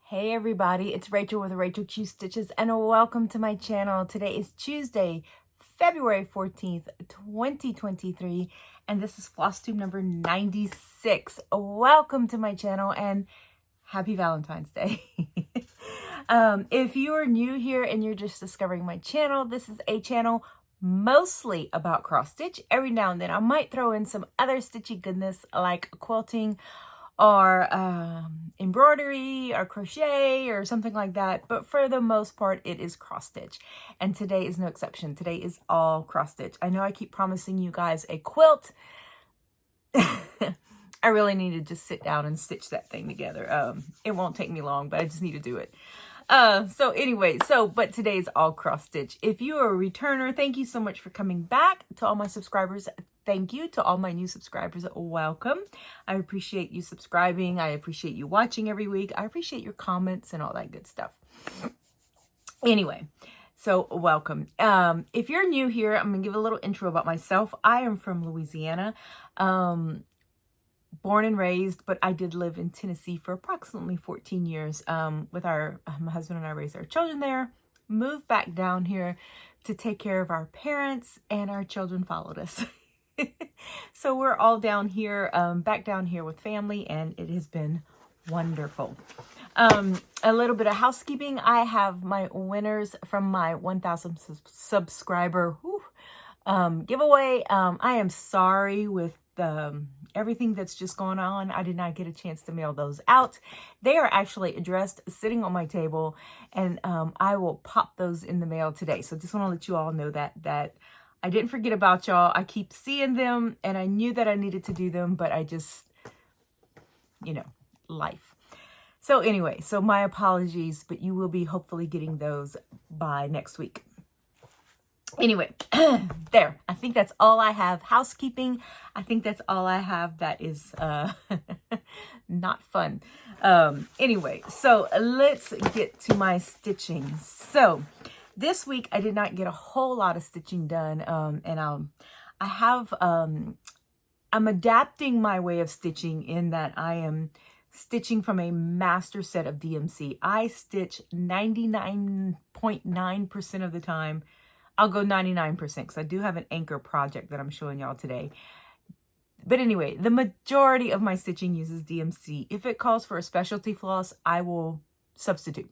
Hey everybody, it's Rachel with Rachel Q Stitches and welcome to my channel. Today is Tuesday, February 14th, 2023, and this is FlossTube number 96. Welcome to my channel and happy Valentine's Day. If you are new here and you're just discovering my channel, this is a channel mostly about cross stitch. Every now and then I might throw in some other stitchy goodness like quilting or embroidery or crochet or something like that, but for the most part it is cross stitch, and today is no exception. Today is all cross stitch. I know I keep promising you guys a quilt. I really need to just sit down and stitch that thing together. It won't take me long, but I just need to do it. But today is all cross stitch. If you are a returner, thank you so much for coming back. To all my subscribers, thank you. To all my new subscribers, welcome. I appreciate you subscribing. I appreciate you watching every week. I appreciate your comments and all that good stuff. Anyway, so welcome. If you're new here, I'm going to give a little intro about myself. I am from Louisiana. Born and raised, but I did live in Tennessee for approximately 14 years. With my husband and I raised our children there, moved back down here to take care of our parents, and our children followed us. So we're all down here, back down here with family, and it has been wonderful. A little bit of housekeeping. I have my winners from my 1,000 subscriber giveaway. I am sorry with everything that's just gone on. I did not get a chance to mail those out. They are actually addressed, sitting on my table, and I will pop those in the mail today. So just want to let you all know that I didn't forget about y'all. I keep seeing them, and I knew that I needed to do them, but I just, life. So anyway, so my apologies, but you will be hopefully getting those by next week. Anyway, there. I think that's all I have. Housekeeping. I think that's all I have that is not fun. Anyway, so let's get to my stitching. So this week I did not get a whole lot of stitching done, and I'm adapting my way of stitching in that I am stitching from a master set of DMC. I stitch 99.9% of the time. I'll go 99% because I do have an anchor project that I'm showing y'all today. But anyway, the majority of my stitching uses DMC. If it calls for a specialty floss, I will substitute.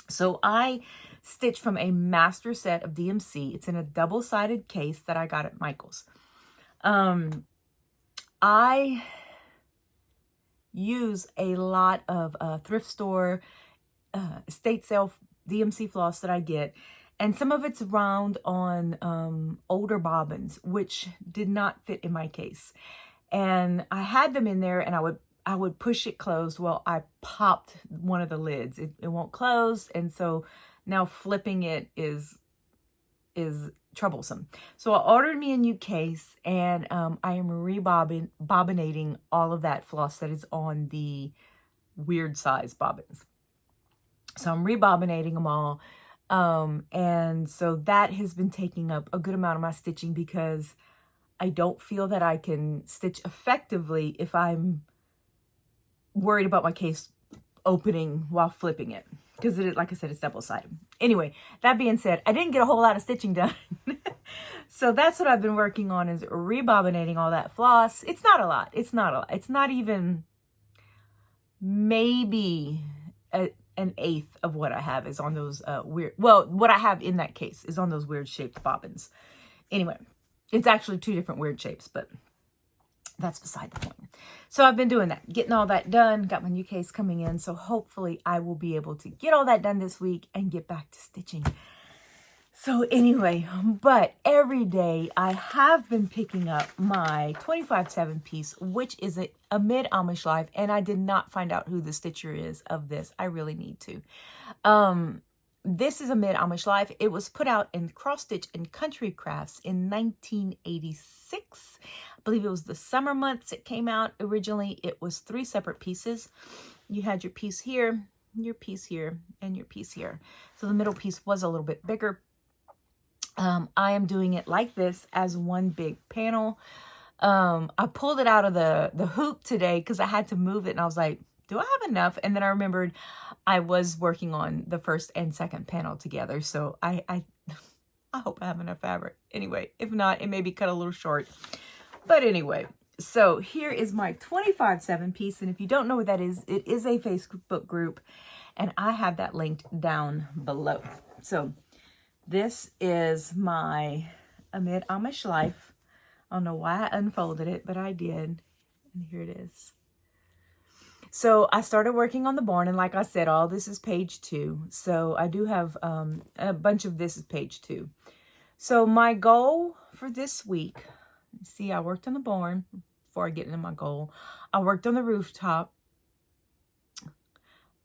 So I stitch from a master set of DMC. It's in a double-sided case that I got at Michael's. I use a lot of thrift store, estate sale DMC floss that I get. And some of it's round on older bobbins, which did not fit in my case. And I had them in there, and I would push it closed. Well, I popped one of the lids. It won't close, and so now flipping it is troublesome. So I ordered me a new case, and I am rebobinating all of that floss that is on the weird size bobbins. So I'm rebobinating them all. And so that has been taking up a good amount of my stitching because I don't feel that I can stitch effectively if I'm worried about my case opening while flipping it. Because like I said, it's double-sided. Anyway, that being said, I didn't get a whole lot of stitching done. So that's what I've been working on, is rebobinating all that floss. It's not a lot. It's not a lot. It's not even maybe an eighth of what I have is on those what I have in that case is on those weird shaped bobbins. Anyway, it's actually two different weird shapes, but that's beside the point. So I've been doing that, getting all that done, got my new case coming in. So hopefully I will be able to get all that done this week and get back to stitching. So anyway, but every day I have been picking up my 25/7 piece, which is a mid Amish life, and I did not find out who the stitcher is of this. I really need to. This is a mid Amish life. It was put out in Cross Stitch and Country Crafts in 1986. I believe it was the summer months it came out. Originally, it was 3 separate pieces. You had your piece here, your piece here, and your piece here. So the middle piece was a little bit bigger. I am doing it like this as one big panel. I pulled it out of the hoop today because I had to move it, and I was like, do I have enough? And then I remembered I was working on the first and second panel together. So I hope I have enough fabric. Anyway, if not, it may be cut a little short. But anyway, so here is my 25/7 piece. And if you don't know what that is, it is a Facebook group. And I have that linked down below. So this is my Amid Amish Life. I don't know why I unfolded it, but I did. And here it is. So I started working on the barn, and like I said, all this is page 2. So I do have a bunch of this is page 2. So my goal for this week, see, I worked on the barn before I get into my goal. I worked on the rooftop.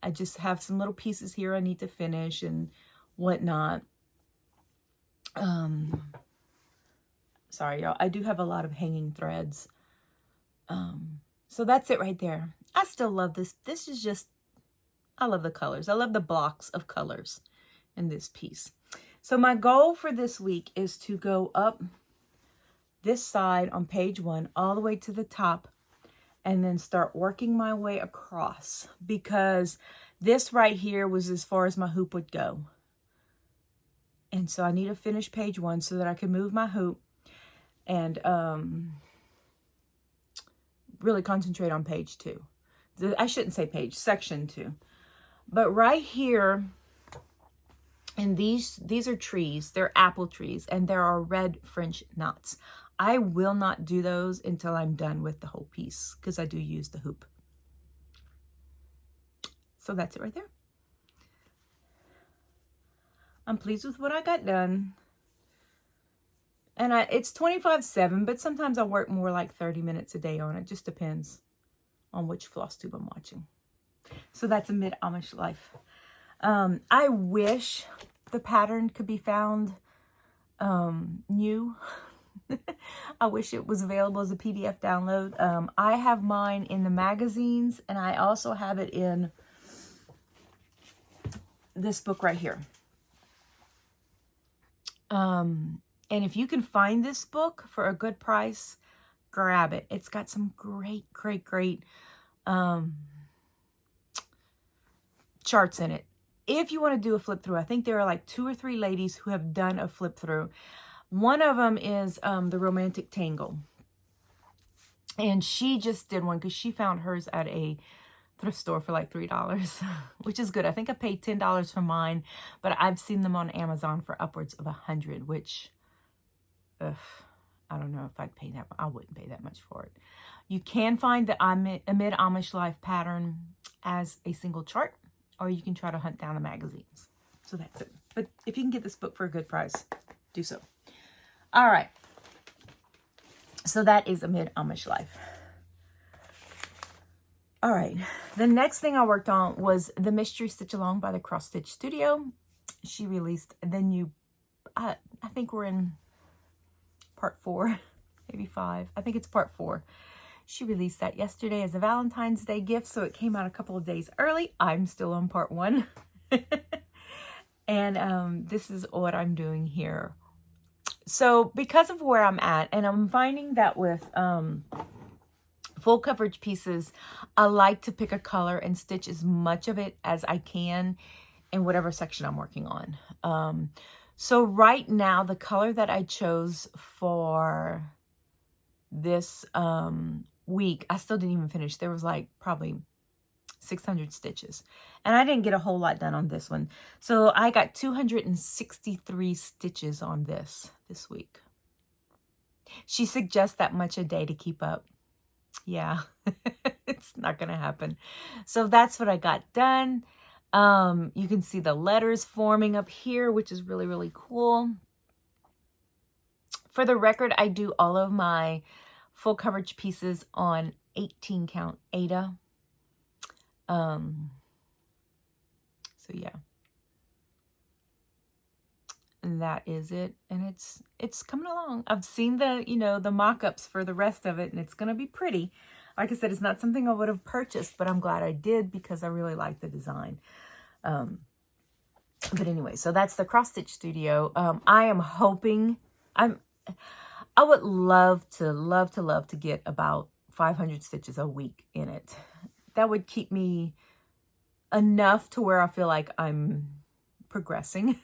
I just have some little pieces here I need to finish and whatnot. Sorry, y'all. I do have a lot of hanging threads. So that's it right there. I still love this. This is just, I love the colors. I love the blocks of colors in this piece. So my goal for this week is to go up this side on page 1 all the way to the top and then start working my way across, because this right here was as far as my hoop would go. And so I need to finish page 1 so that I can move my hoop and really concentrate on page 2. I shouldn't say page, section 2. But right here, and these are trees, they're apple trees, and there are red French knots. I will not do those until I'm done with the whole piece, because I do use the hoop. So that's it right there. I'm pleased with what I got done. And it's 25/7, but sometimes I work more like 30 minutes a day on it. Just depends on which FlossTube I'm watching. So that's Amid Amish Life. I wish the pattern could be found new. I wish it was available as a PDF download. I have mine in the magazines, and I also have it in this book right here. And if you can find this book for a good price, grab it. It's got some great charts in it. If you want to do a flip through, I think there are like 2 or 3 ladies who have done a flip through. One of them is the Romantic Tangle. And she just did one because she found hers at a thrift store for like $3, which is good. I think I paid $10 for mine, but I've seen them on Amazon for upwards of $100, which, I don't know if I'd pay that. I wouldn't pay that much for it. You can find the Amid Amish Life pattern as a single chart, or you can try to hunt down the magazines. So that's it. But if you can get this book for a good price, do so. All right. So that is Amid Amish Life. All right. The next thing I worked on was the Mystery Stitch Along by the Cross Stitch Studio. She released the new, I think we're in part 4, maybe 5. I think it's part 4. She released that yesterday as a Valentine's Day gift, so it came out a couple of days early. I'm still on part 1. And this is what I'm doing here. So because of where I'm at, and I'm finding that with full coverage pieces, I like to pick a color and stitch as much of it as I can in whatever section I'm working on. So right now, the color that I chose for this week, I still didn't even finish. There was like probably 600 stitches. And I didn't get a whole lot done on this one. So I got 263 stitches on this week. She suggests that much a day to keep up. Yeah, it's not going to happen. So that's what I got done. You can see the letters forming up here, which is really cool. For the record, I do all of my full coverage pieces on 18 count Aida. So yeah. And that is it. And it's coming along. I've seen the, the mock-ups for the rest of it, and it's going to be pretty. Like I said, it's not something I would have purchased, but I'm glad I did because I really like the design. But anyway, so that's the Cross Stitch Studio. I am hoping, I would love to get about 500 stitches a week in it. that would keep me enough to where I feel like I'm progressing.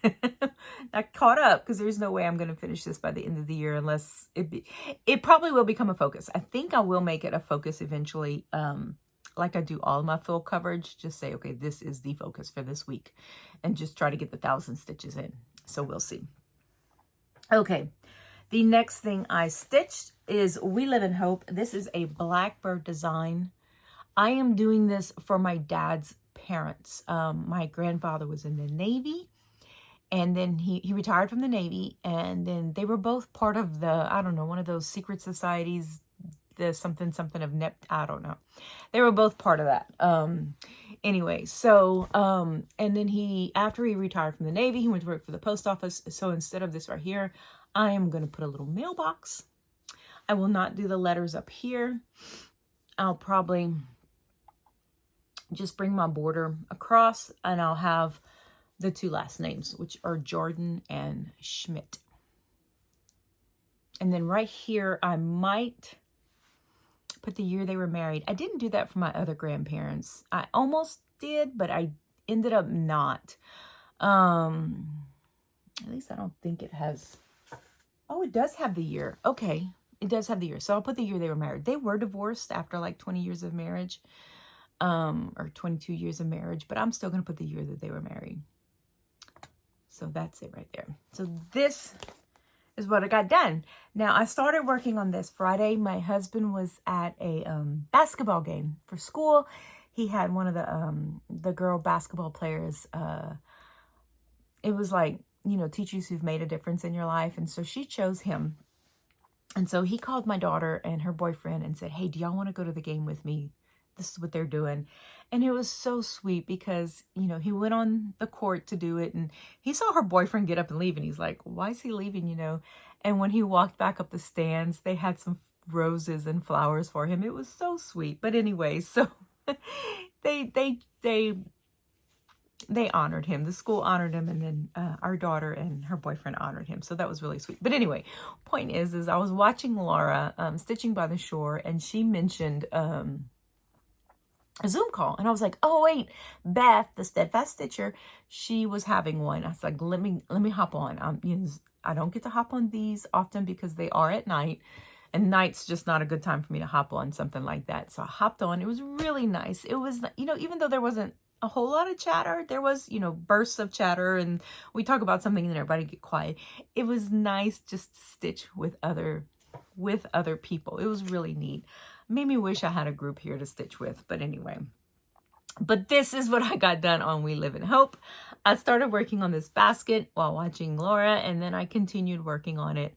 Not caught up, because there's no way I'm going to finish this by the end of the year unless it probably will become a focus. I think I will make it a focus eventually. Like I do all of my full coverage, just say, okay, this is the focus for this week, and just try to get the 1,000 stitches in. So we'll see. Okay. The next thing I stitched is We Live in Hope. This is a Blackbird design. I am doing this for my dad's parents. My grandfather was in the Navy, and then he retired from the Navy, and then they were both part of the, I don't know, one of those secret societies, the something of I don't know. They were both part of that. Anyway, so, and then after he retired from the Navy, he went to work for the post office. So instead of this right here, I am going to put a little mailbox. I will not do the letters up here. I'll probably just bring my border across, and I'll have the 2 last names, which are Jordan and Schmidt. And then right here, I might put the year they were married. I didn't do that for my other grandparents. I almost did, but I ended up not. At least I don't think it has. Oh, it does have the year. Okay, it does have the year. So I'll put the year they were married. They were divorced after like 20 years of marriage, or 22 years of marriage, but I'm still going to put the year that they were married. So that's it right there. So this is what I got done. Now, I started working on this Friday. My husband was at a basketball game for school. He had one of the girl basketball players. It was like, you know, teachers who've made a difference in your life. And so she chose him. And so he called my daughter and her boyfriend and said, hey, do y'all want to go to the game with me? This is what they're doing. And it was so sweet because, you know, he went on the court to do it, and he saw her boyfriend get up and leave, and he's like, why is he leaving, you know? And when he walked back up the stands, they had some roses and flowers for him. It was so sweet. But anyway, so they honored him. The school honored him, and then our daughter and her boyfriend honored him. So that was really sweet. But anyway, point is I was watching Laura Stitching by the Shore, and she mentioned a Zoom call, and I was like, oh wait, Beth, the Steadfast Stitcher, she was having one. I was like, let me hop on. You know, I don't get to hop on these often because they are at night, and night's just not a good time for me to hop on something like that. So I hopped on. It was really nice. It was, you know, even though there wasn't a whole lot of chatter, there was, you know, bursts of chatter, and we talk about something and then everybody get quiet. It was nice just to stitch with other people. It was really neat. Made me wish I had a group here to stitch with, but anyway. But this is what I got done on We Live in Hope. I started working on this basket while watching Laura, and then I continued working on it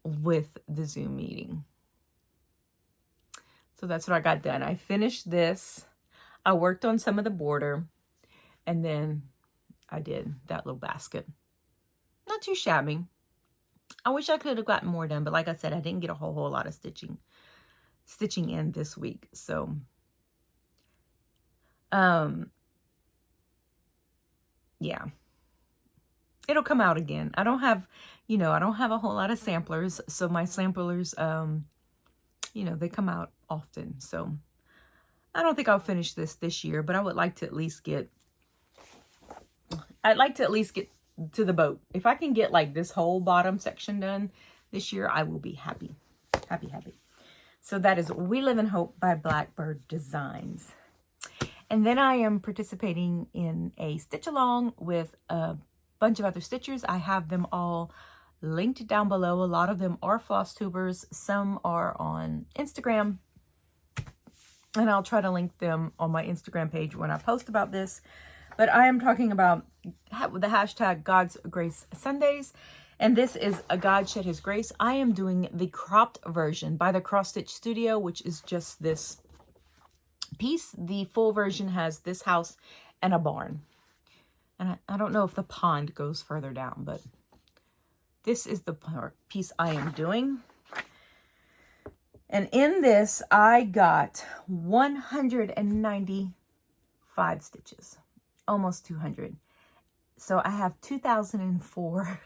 with the Zoom meeting. So that's what I got done. I finished this. I worked on some of the border, and then I did that little basket. Not too shabby. I wish I could have gotten more done, but like I said, I didn't get a whole lot of stitching in this week. So yeah, it'll come out again. I don't have a whole lot of samplers, so my samplers you know, they come out often. So I don't think I'll finish this year, but I would like to at least get to the boat. If I can get like this whole bottom section done this year, I will be happy. Happy. So that is We Live in Hope by Blackbird Designs. And then I am participating in a stitch along with a bunch of other stitchers. I have them all linked down below. A lot of them are FlossTubers. Some are on Instagram. And I'll try to link them on my Instagram page when I post about this. But I am talking about the hashtag God's Grace Sundays. And this is A God Shed His Grace. I am doing the cropped version by the Cross Stitch Studio, which is just this piece. The full version has this house and a barn. And I don't know if the pond goes further down, but this is the piece I am doing. And in this, I got 195 stitches, almost 200. So I have 2,004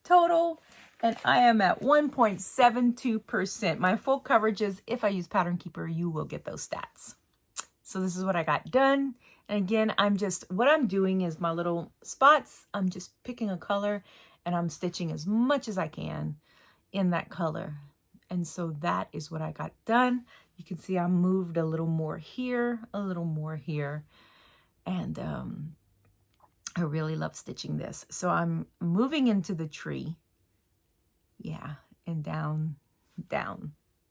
total, and I am at 1.72%. My full coverage is, if I use Pattern Keeper, you will get those stats. So this is what I got done. And again, what I'm doing is my little spots, I'm just picking a color and I'm stitching as much as I can in that color. And so that is what I got done. You can see I moved a little more here, a little more here. And I really love stitching this. So I'm moving into the tree. Yeah, and down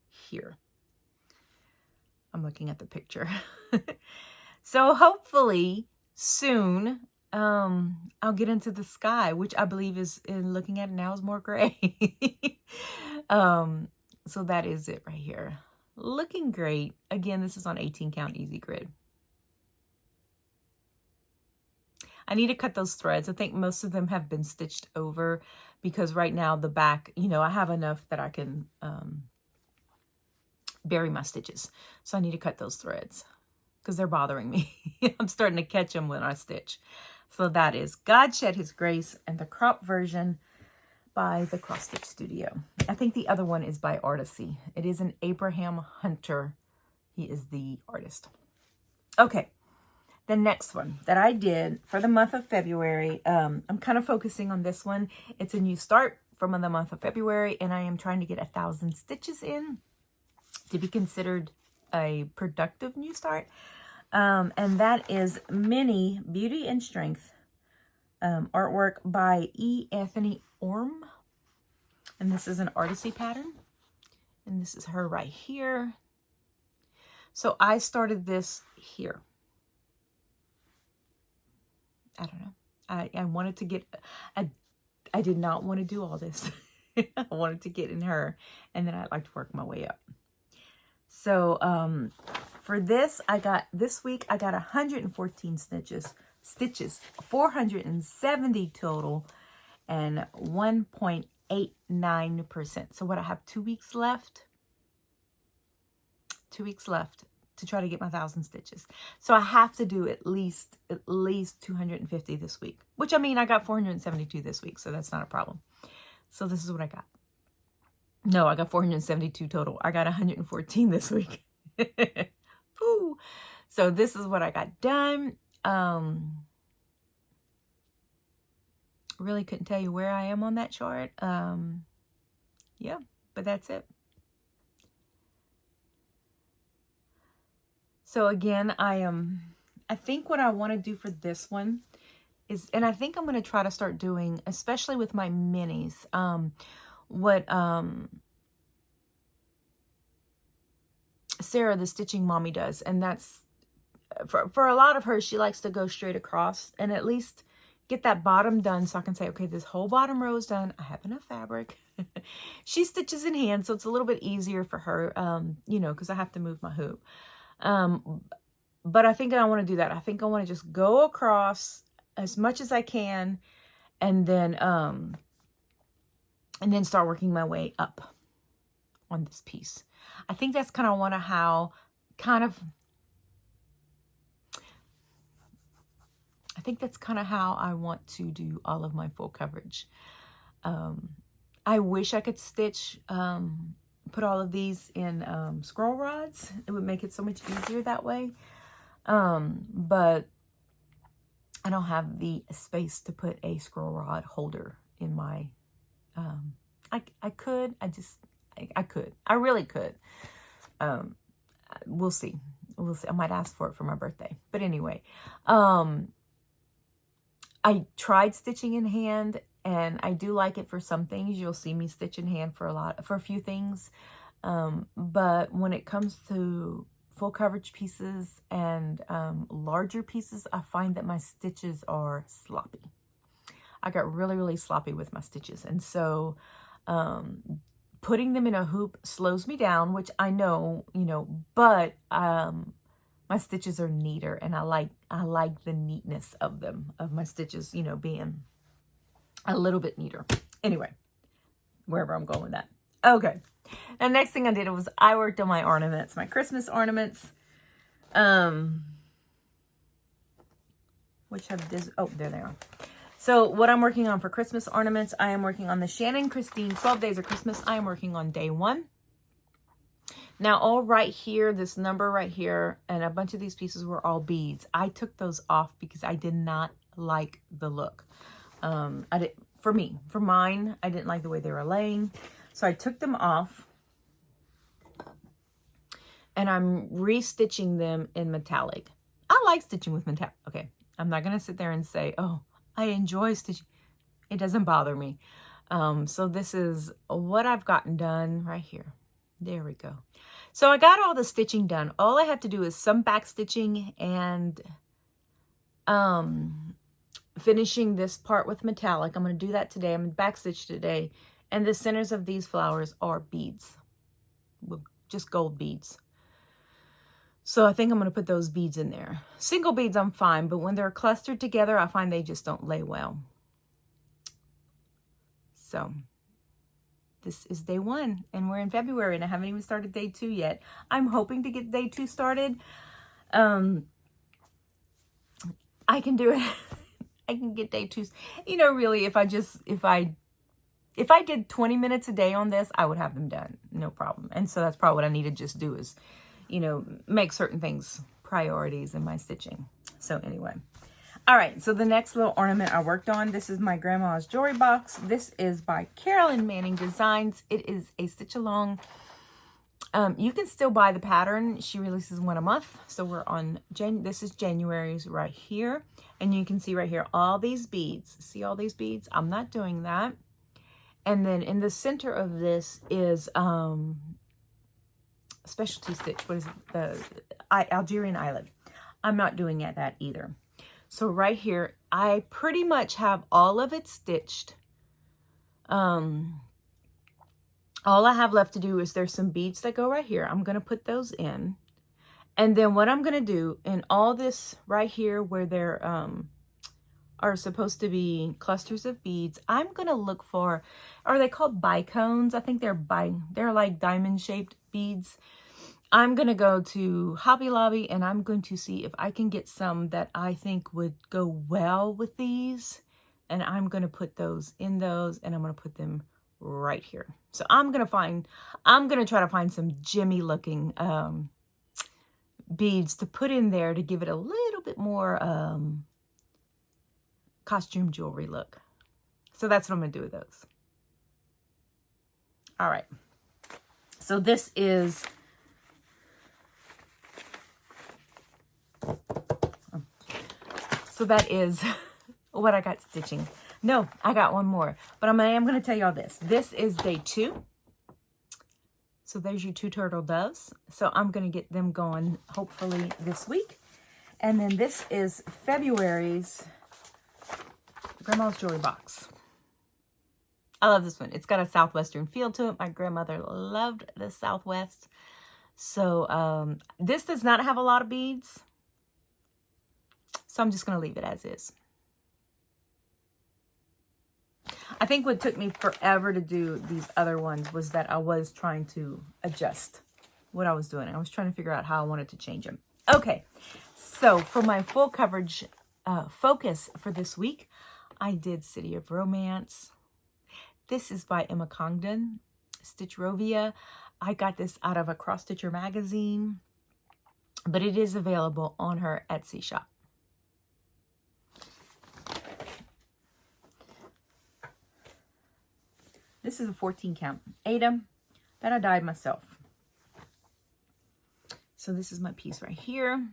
here. I'm looking at the picture. So hopefully soon I'll get into the sky, which I believe is, in looking at it now, is more gray. So that is it right here. Looking great. Again, this is on 18 count easy grid. I need to cut those threads. I think most of them have been stitched over because right now the back, you know, I have enough that I can bury my stitches. So I need to cut those threads because they're bothering me. I'm starting to catch them when I stitch. So that is God Shed His Grace and the crop version by the Cross Stitch Studio. I think the other one is by Artisy. It is an Abraham Hunter. He is the artist. Okay. The next one that I did for the month of February, I'm kind of focusing on this one. It's a new start from the month of February, and I am trying to get 1,000 stitches in to be considered a productive new start. And that is Mini Beauty and Strength artwork by E. Anthony Orm. And this is an Artisy pattern. And this is her right here. So I started this here. I don't know. I wanted to get, I did not want to do all this. I wanted to get in her, and then I'd like to work my way up. So for this, this week, I got 114 stitches, 470 total, and 1.89%. So what, I have 2 weeks left? 2 weeks left to try to get my 1,000 stitches. So I have to do at least 250 this week, which, I mean, I got 472 this week, so that's not a problem. So this is what I got. No, I got 472 total. I got 114 this week. Ooh. So this is what I got done. Really couldn't tell you where I am on that chart. Yeah, but that's it. So again, I think what I want to do for this one is, and I think I'm going to try to start doing, especially with my minis, what Sarah, the Stitching Mommy, does. And that's, for a lot of her, she likes to go straight across and at least get that bottom done so I can say, okay, this whole bottom row is done. I have enough fabric. She stitches in hand, so it's a little bit easier for her, you know, because I have to move my hoop. But I think I want to do that. I think I want to just go across as much as I can and then start working my way up on this piece. I think that's kind of how I want to do all of my full coverage. I wish I could stitch, put all of these in scroll rods. It would make it so much easier that way. But I don't have the space to put a scroll rod holder in my, I could, I could, I really could. We'll see. We'll see. I might ask for it for my birthday. But anyway, I tried stitching in hand, and I do like it for some things. You'll see me stitch in hand for a few things. But when it comes to full coverage pieces and larger pieces, I find that my stitches are sloppy. I got really, really sloppy with my stitches. And so putting them in a hoop slows me down, which I know, you know, but my stitches are neater, and I like the neatness of them, of my stitches, you know, being a little bit neater. Anyway, wherever I'm going with that. Okay. The next thing I did was I worked on my ornaments, my Christmas ornaments. Which have this, oh, there they are. So what I'm working on for Christmas ornaments, I am working on the Shannon Christine 12 Days of Christmas. I am working on day 1. Now, all right here, this number right here, and a bunch of these pieces were all beads. I took those off because I did not like the look. For mine, I didn't like the way they were laying. So I took them off. And I'm restitching them in metallic. I like stitching with metallic. Okay, I'm not going to sit there and say, oh, I enjoy stitching. It doesn't bother me. So this is what I've gotten done right here. There we go. So I got all the stitching done. All I have to do is some back stitching and finishing this part with metallic. I'm going to do that today. I'm going to back stitch today. And the centers of these flowers are beads, just gold beads. So I think I'm going to put those beads in there. Single beads, I'm fine, but when they're clustered together, I find they just don't lay well. So this is day 1, and we're in February, and I haven't even started day 2 yet. I'm hoping to get day 2 started. I can do it. I can get day 2. You know, really, if I did 20 minutes a day on this, I would have them done. No problem. And so that's probably what I need to just do is, you know, make certain things priorities in my stitching. So anyway. All right. So the next little ornament I worked on, this is my grandma's jewelry box. This is by Carolyn Manning Designs. It is a stitch along. You can still buy the pattern. She releases one a month. So we're on, this is January's right here. And you can see right here, all these beads. See all these beads? I'm not doing that. And then in the center of this is specialty stitch. What is it? The Algerian Island. I'm not doing that either. So right here, I pretty much have all of it stitched. All I have left to do is there's some beads that go right here. I'm going to put those in. And then what I'm going to do in all this right here where there are supposed to be clusters of beads, I'm going to look for, are they called bicones? I think they're like diamond shaped beads. I'm going to go to Hobby Lobby and I'm going to see if I can get some that I think would go well with these. And I'm going to put those in those and I'm going to put them right here. So I'm going to try to find some Jimmy looking beads to put in there to give it a little bit more costume jewelry look. So that's what I'm going to do with those. All right. So this is, that is what I got stitching. No, I got one more, but I am going to tell y'all this. This is day 2. So there's your 2 turtle doves. So I'm going to get them going hopefully this week. And then this is February's Grandma's Jewelry Box. I love this one. It's got a Southwestern feel to it. My grandmother loved the Southwest. So this does not have a lot of beads. So I'm just going to leave it as is. I think what took me forever to do these other ones was that I was trying to adjust what I was doing. I was trying to figure out how I wanted to change them. Okay, so for my full coverage focus for this week, I did City of Romance. This is by Emma Congdon, Stitchrovia. I got this out of a Cross Stitcher magazine, but it is available on her Etsy shop. This is a 14 count Ada that I dyed myself. So this is my piece right here.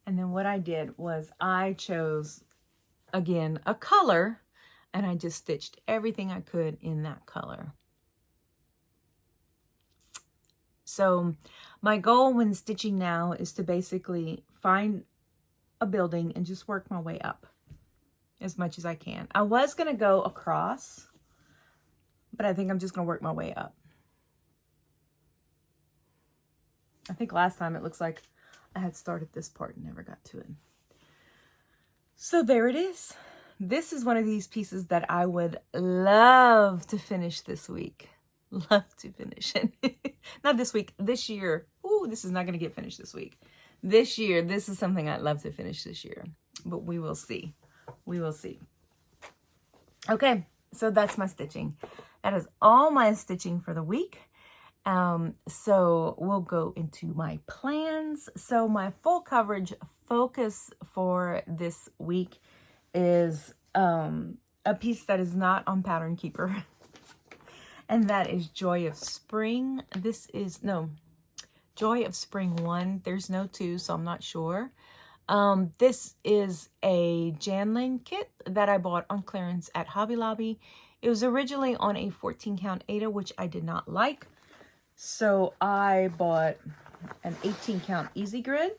And then what I did was I chose, again, a color, and I just stitched everything I could in that color. So my goal when stitching now is to basically find a building and just work my way up as much as I can. I was going to go across, but I think I'm just going to work my way up. I think last time it looks like I had started this part and never got to it. So there it is. This is one of these pieces that I would love to finish this week. Love to finish it. Not this week, this year. Ooh, this is not going to get finished this week. This year, this is something I'd love to finish this year. But we will see. We will see. Okay, so that's my stitching. That is all my stitching for the week. So we'll go into my plans. So my full coverage focus for this week is a piece that is not on Pattern Keeper. And that is Joy of Spring. This is, no, Joy of Spring 1. There's no 2, so I'm not sure. This is a Janlin kit that I bought on clearance at Hobby Lobby. It was originally on a 14 count Aida, which I did not like. So I bought an 18 count Easy Grid.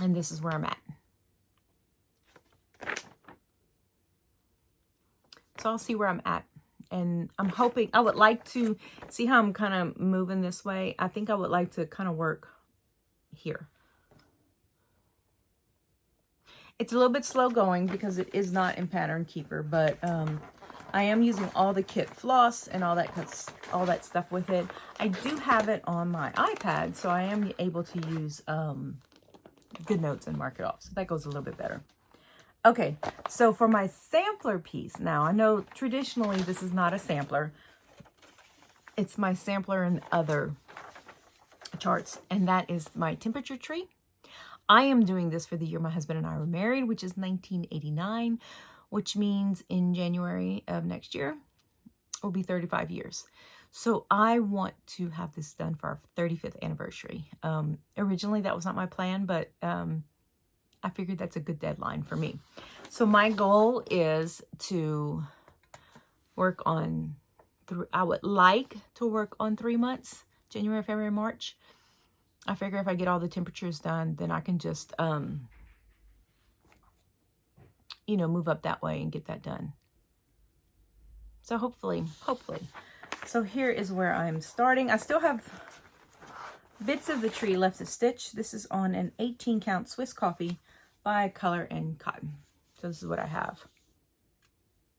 And this is where I'm at. So I'll see where I'm at. And I'm hoping, I would like to, see how I'm kind of moving this way? I think I would like to kind of work here. It's a little bit slow going because it is not in Pattern Keeper, but I am using all the kit floss and all that stuff with it. I do have it on my iPad, so I am able to use GoodNotes and mark it off. So that goes a little bit better. Okay, so for my sampler piece, now I know traditionally this is not a sampler. It's my sampler and other charts, and that is my temperature tree. I am doing this for the year my husband and I were married, which is 1989, which means in January of next year, will be 35 years. So I want to have this done for our 35th anniversary. Originally, that was not my plan, but I figured that's a good deadline for me. So my goal is to work on, I would like to work on 3 months, January, February, March. I figure if I get all the temperatures done, then I can just, you know, move up that way and get that done. So hopefully. So here is where I'm starting. I still have bits of the tree left to stitch. This is on an 18 count Swiss Coffee by Color and Cotton. So this is what I have.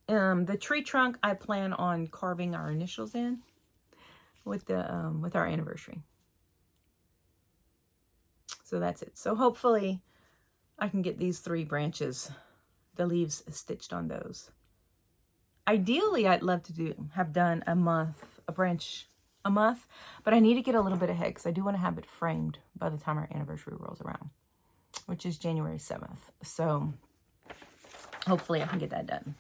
The tree trunk, I plan on carving our initials in with our anniversary. So that's it. So hopefully I can get these 3 branches, the leaves stitched on those. Ideally, I'd love to have done a branch a month, but I need to get a little bit ahead because I do want to have it framed by the time our anniversary rolls around, which is January 7th. So hopefully I can get that done.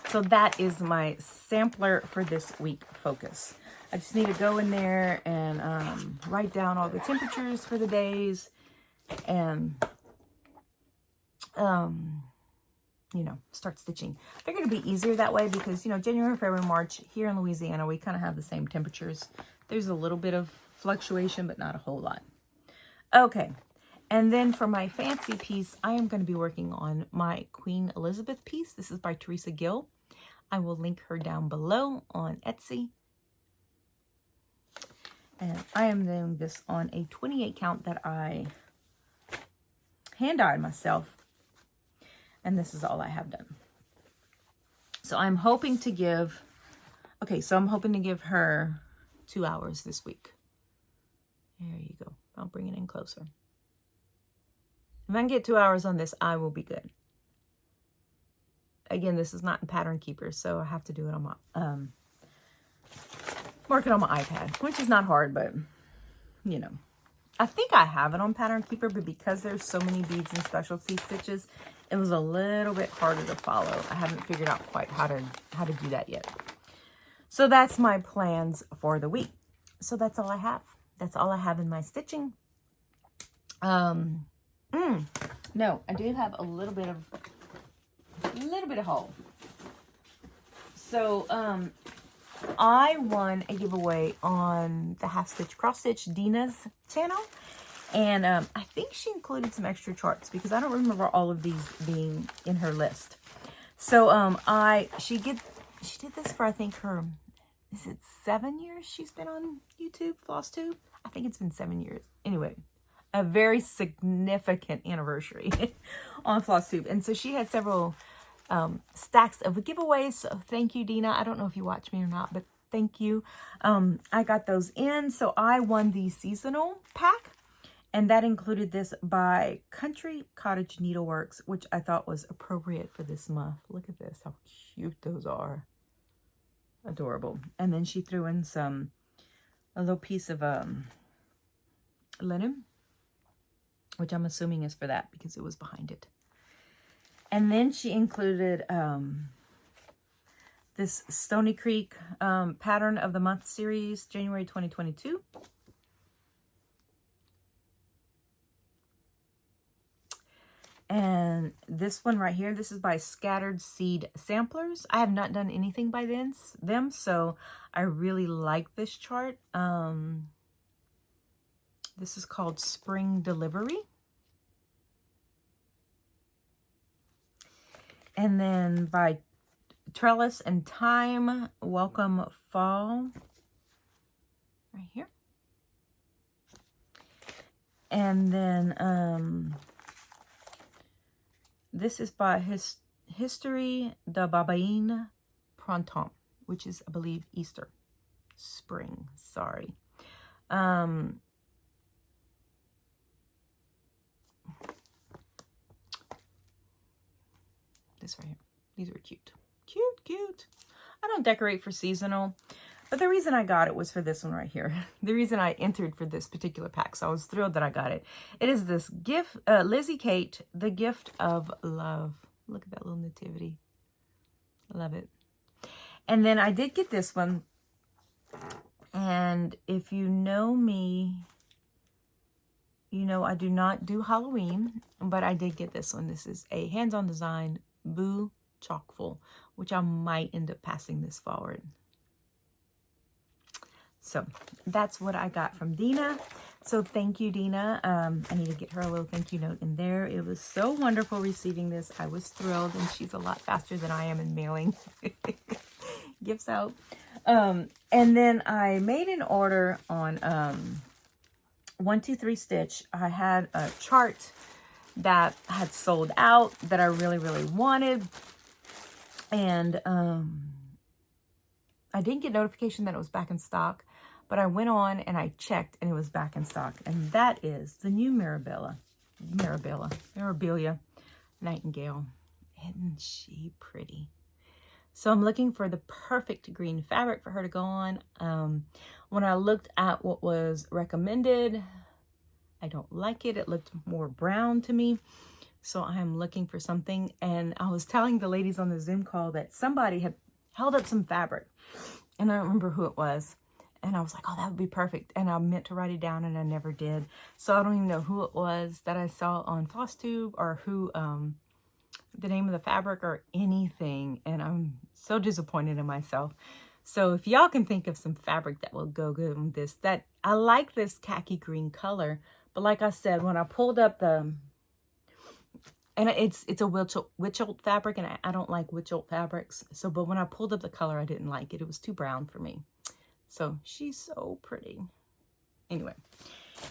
So that is my sampler for this week focus. I just need to go in there and write down all the temperatures for the days and, you know, start stitching. I figured it'd be easier that way because, you know, January, February, March, here in Louisiana, we kind of have the same temperatures. There's a little bit of fluctuation, but not a whole lot. Okay. And then for my fancy piece, I am going to be working on my Queen Elizabeth piece. This is by Teresa Gil. I will link her down below on Etsy. And I am doing this on a 28 count that I hand-dyed myself. And this is all I have done. So I'm hoping to give, I'm hoping to give her 2 hours this week. There you go. I'll bring it in closer. If I can get 2 hours on this, I will be good. Again, this is not in Pattern Keeper, so I have to do it on my, mark it on my iPad, which is not hard, but, you know. I think I have it on Pattern Keeper, but because there's so many beads and specialty stitches, it was a little bit harder to follow. I haven't figured out quite how to do that yet. So that's my plans for the week. So that's all I have. That's all I have in my stitching. No, I do have a little bit of haul. So, I won a giveaway on the Half Stitch Cross Stitch Dina's channel. And I think she included some extra charts because I don't remember all of these being in her list. So she did this for, I think, her, is it 7 years she's been on YouTube, FlossTube? I think it's been 7 years. Anyway, a very significant anniversary on FlossTube. And so she had several stacks of giveaways. So thank you, Dina. I don't know if you watch me or not, but thank you. I got those in. So I won the seasonal pack. And that included this by Country Cottage Needleworks, which I thought was appropriate for this month. Look at this, how cute those are. Adorable. And then she threw in a little piece of linen, which I'm assuming is for that because it was behind it. And then she included this Stony Creek Pattern of the Month series, January 2022. And this one right here, this is by Scattered Seed Samplers. I have not done anything by them, so I really like this chart. This is called Spring Delivery. And then by Trellis and Time, Welcome Fall, right here. And then this is by History de Babaine Printemps, which is, I believe, Easter. Spring, sorry. This right here. These are cute. Cute. I don't decorate for seasonal, but the reason I got it was for this one right here. The reason I entered for this particular pack, so I was thrilled that I got it. It is this gift, Lizzie Kate, The Gift of Love. Look at that little nativity. I love it. And then I did get this one. And if you know me, you know I do not do Halloween, but I did get this one. This is a hands-on design Boo Chockful, which I might end up passing this forward. So that's what I got from Dina. So thank you, Dina. I need to get her a little thank you note in there. It was so wonderful receiving this. I was thrilled, and she's a lot faster than I am in mailing gifts out. And then I made an order on 123 Stitch. I had a chart that had sold out that I really wanted, and I didn't get notification that it was back in stock, but I went on and I checked and it was back in stock, and that is the new Mirabilia Nightingale. Isn't she pretty? So I'm looking for the perfect green fabric for her to go on. When I looked at what was recommended, I don't like it. It looked more brown to me. So I'm looking for something. And I was telling the ladies on the Zoom call that somebody had held up some fabric. And I don't remember who it was. And I was like, oh, that would be perfect. And I meant to write it down and I never did. So I don't even know who it was that I saw on FlossTube or who, the name of the fabric or anything. And I'm so disappointed in myself. So if y'all can think of some fabric that will go good with this, that I like this khaki green color. But like I said, when I pulled up and it's a witch-olt fabric, and I don't like witch-olt fabrics. So, but when I pulled up the color, I didn't like it. It was too brown for me. So she's so pretty. Anyway,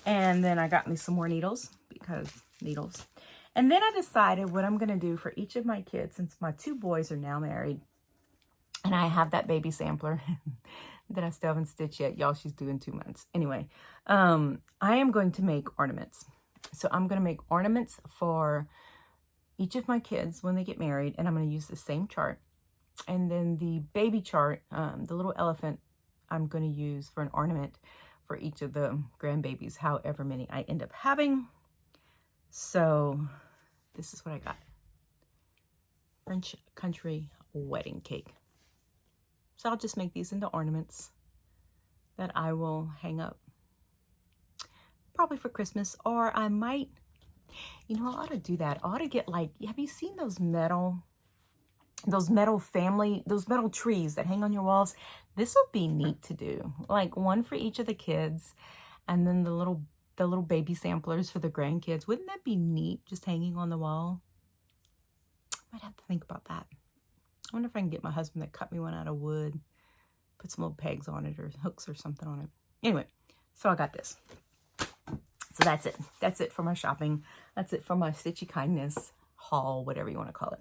and then I got me some more needles because needles. And then I decided what I'm going to do for each of my kids, since my two boys are now married, and I have that baby sampler that I still haven't stitched yet. Y'all, she's due in 2 months. Anyway, I am going to make ornaments. So I'm going to make ornaments for each of my kids when they get married, and I'm going to use the same chart. And then the baby chart, the little elephant, I'm going to use for an ornament for each of the grandbabies, however many I end up having. So this is what I got. French country wedding cake. So I'll just make these into ornaments that I will hang up probably for Christmas, or I might, you know, I ought to do that. I ought to get, like, have you seen those metal trees that hang on your walls? This would be neat to do, like one for each of the kids, and then the little baby samplers for the grandkids. Wouldn't that be neat, just hanging on the wall? Might have to think about that. I wonder if I can get my husband to cut me one out of wood, put some little pegs on it or hooks or something on it. Anyway, so I got this. So that's it. That's it for my shopping. That's it for my Stitchy Kindness haul, whatever you want to call it.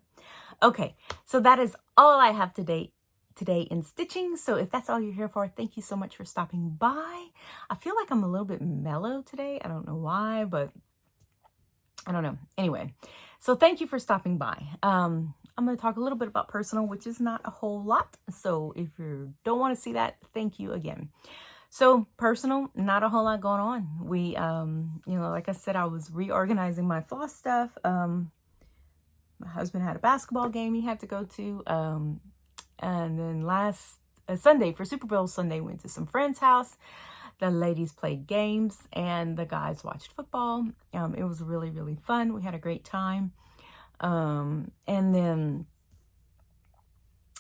Okay, so that is all I have today in stitching. So if that's all you're here for, thank you so much for stopping by. I feel like I'm a little bit mellow today. I don't know why, but I don't know. Anyway, so thank you for stopping by. I'm going to talk a little bit about personal, which is not a whole lot. So if you don't want to see that, thank you again. So personal, not a whole lot going on. We, like I said, I was reorganizing my floss stuff. My husband had a basketball game he had to go to. And then last Sunday, for Super Bowl Sunday, went to some friend's house. The ladies played games and the guys watched football. It was really, really fun. We had a great time. And then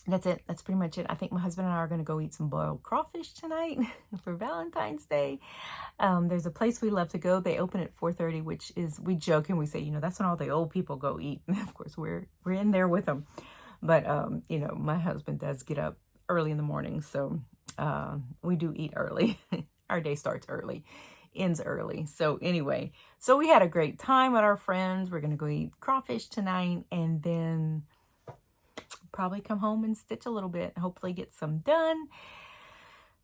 that's it. That's pretty much it. I think my husband and I are going to go eat some boiled crawfish tonight for Valentine's Day. There's a place we love to go. They open at 4:30, which is, we joke and we say, that's when all the old people go eat. Of course, we're in there with them. But, my husband does get up early in the morning. So we do eat early. Our day starts early, ends early. So anyway, so we had a great time with our friends. We're going to go eat crawfish tonight and then probably come home and stitch a little bit, hopefully get some done.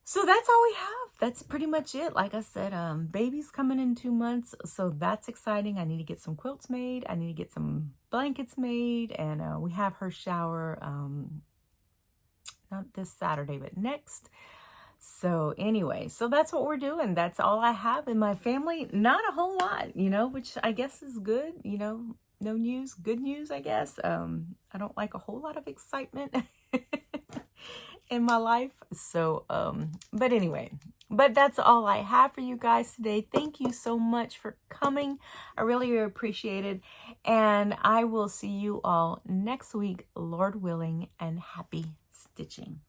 So that's all we have. That's pretty much it. Like I said, baby's coming in 2 months. So that's exciting. I need to get some quilts made. I need to get some blankets made. And we have her shower, not this Saturday, but next. So anyway, so that's what we're doing. That's all I have in my family. Not a whole lot, which I guess is good. No news, good news, I guess. I don't like a whole lot of excitement in my life. So, but anyway, but that's all I have for you guys today. Thank you so much for coming. I really appreciate it. And I will see you all next week, Lord willing, and happy stitching.